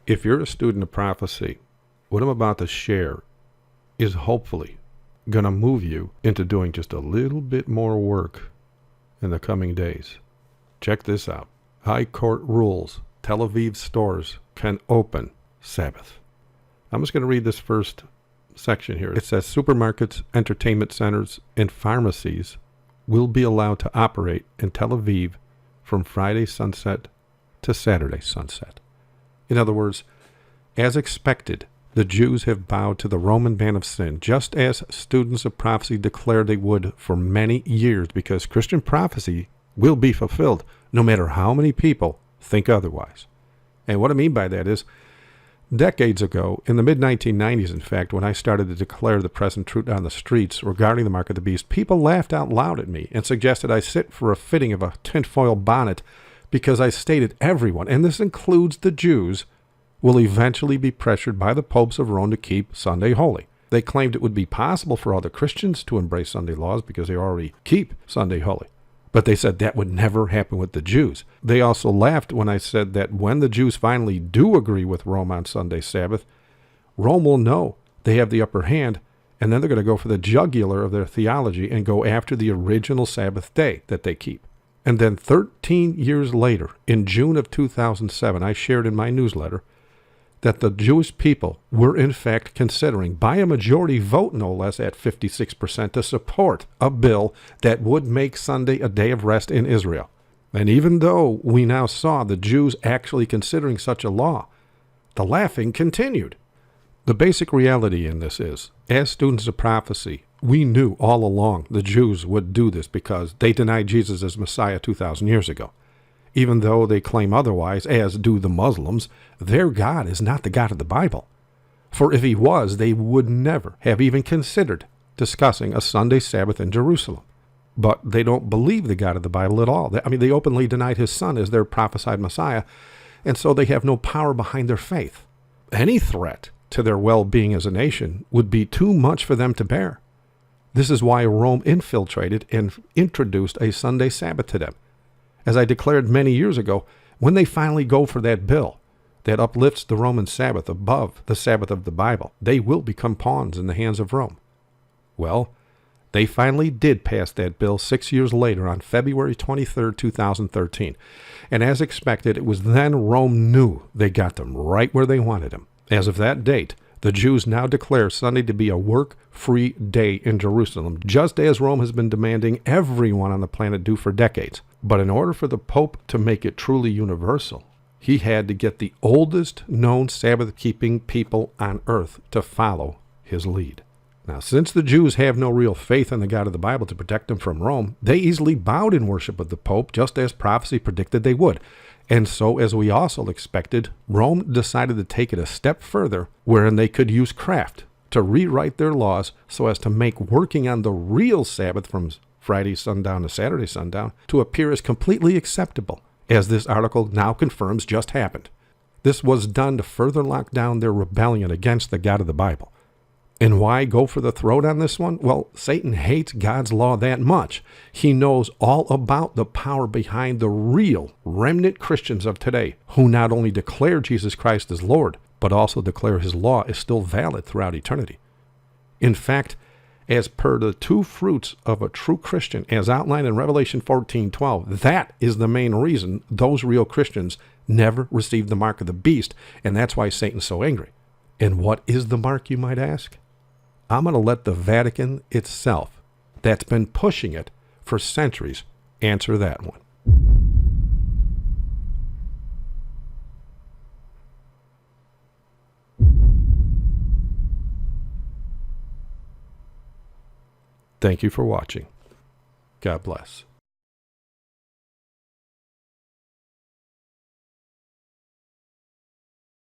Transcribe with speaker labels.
Speaker 1: If you're a student of prophecy, what I'm about to share is hopefully going to move you into doing just a little bit more work in the coming days. Check this out. High Court rules Tel Aviv stores can open Sabbath. I'm just going to read this first section here. It says supermarkets, entertainment centers, and pharmacies will be allowed to operate in Tel Aviv from Friday sunset to Saturday sunset. In other words, as expected, the Jews have bowed to the Roman ban of sin, just as students of prophecy declared they would for many years, because Christian prophecy will be fulfilled, no matter how many people think otherwise. And what I mean by that is, decades ago, in the mid-1990s, in fact, when I started to declare the present truth on the streets regarding the mark of the beast, people laughed out loud at me and suggested I sit for a fitting of a tinfoil bonnet because I stated everyone, and this includes the Jews, will eventually be pressured by the popes of Rome to keep Sunday holy. They claimed it would be possible for other Christians to embrace Sunday laws because they already keep Sunday holy. But they said that would never happen with the Jews. They also laughed when I said that when the Jews finally do agree with Rome on Sunday Sabbath, Rome will know they have the upper hand, and then they're going to go for the jugular of their theology and go after the original Sabbath day that they keep. And then 13 years later, in June of 2007, I shared in my newsletter that the Jewish people were in fact considering, by a majority vote no less at 56%, to support a bill that would make Sunday a day of rest in Israel. And even though we now saw the Jews actually considering such a law, the laughing continued. The basic reality in this is, as students of prophecy, we knew all along the Jews would do this because they denied Jesus as Messiah 2,000 years ago. Even though they claim otherwise, as do the Muslims, their God is not the God of the Bible. For if he was, they would never have even considered discussing a Sunday Sabbath in Jerusalem. But they don't believe the God of the Bible at all. They openly denied his son as their prophesied Messiah, and so they have no power behind their faith. Any threat to their well-being as a nation would be too much for them to bear. This is why Rome infiltrated and introduced a Sunday Sabbath to them. As I declared many years ago, when they finally go for that bill that uplifts the Roman Sabbath above the Sabbath of the Bible, they will become pawns in the hands of Rome. Well, they finally did pass that bill 6 years later on February 23, 2013. And as expected, it was then Rome knew they got them right where they wanted them. As of that date, the Jews now declare Sunday to be a work-free day in Jerusalem, just as Rome has been demanding everyone on the planet do for decades. But in order for the Pope to make it truly universal, he had to get the oldest known Sabbath-keeping people on earth to follow his lead. Now, since the Jews have no real faith in the God of the Bible to protect them from Rome, they easily bowed in worship of the Pope, just as prophecy predicted they would. And so, as we also expected, Rome decided to take it a step further, wherein they could use craft to rewrite their laws so as to make working on the real Sabbath from Friday sundown to Saturday sundown to appear as completely acceptable, as this article now confirms just happened. This was done to further lock down their rebellion against the God of the Bible. And why go for the throat on this one? Well, Satan hates God's law that much. He knows all about the power behind the real remnant Christians of today, who not only declare Jesus Christ as Lord, but also declare his law is still valid throughout eternity. In fact, as per the two fruits of a true Christian, as outlined in Revelation 14:12, that is the main reason those real Christians never received the mark of the beast, and that's why Satan's so angry. And what is the mark, you might ask? I'm going to let the Vatican itself, that's been pushing it for centuries, answer that one. Thank you for watching. God bless.